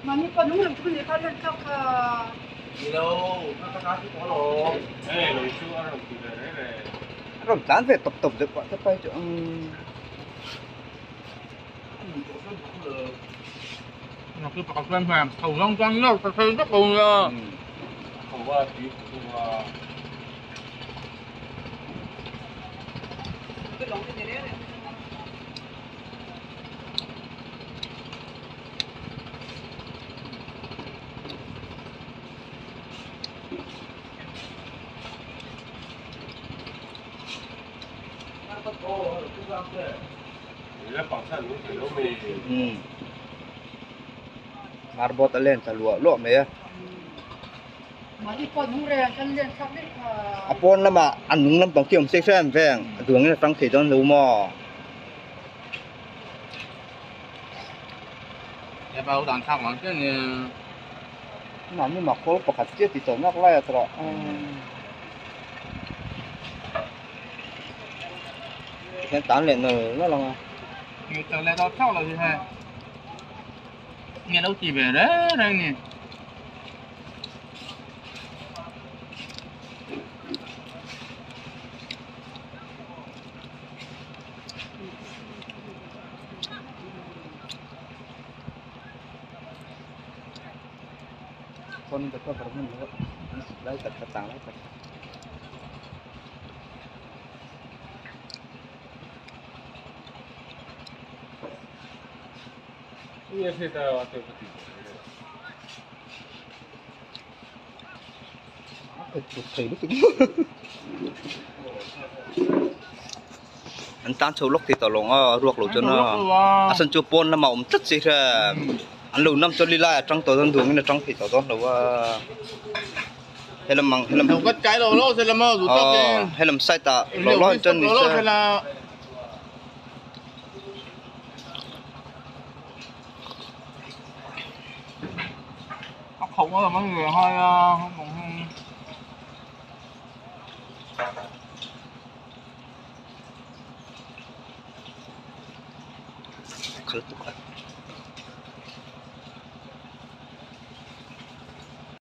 mà như con đúng là cũng gì phát lên khắp đi đâu nó cá thì có rồi ê rồi chưa rồi từ đấy này rồi tán về tập tập được quá tập bay chỗ nó cứ bọc lên phèm thầu long trăng đâu thật sự rất buồn rồi không qua tí không qua cái lồng cái này cái bằng sắt nó phải nó mềm marbot lên sa lụa mày mà như con đúng rồi chân lên khắp đấy apon lama anung lam tong kiom se xem veng duang ni tang thei don lu mo để bao đàn sao mà chứ nam ni ma khol pakhat che ti to nak lai atra cái tán lên nó là người ta lại đào thóc là gì hay nghe đâu chỉ về đấy đây nè con được có phần nữa lấy thật tàng lấy thật Iya sih tahu atau cái chuột thầy lúc anh tan sâu lốc thì tao lòng ruột lỗ cho nó sân chua pon là màu chất gì ra anh lù năm cho lila trong tổ dân thường là trong thì tao đó là hay làm đâu có trái đồ lô sẽ làm mơ rút tóc đi hay làm sai ta lo chân thì sẽ là không có là mấy người hơi không còn khẩn tục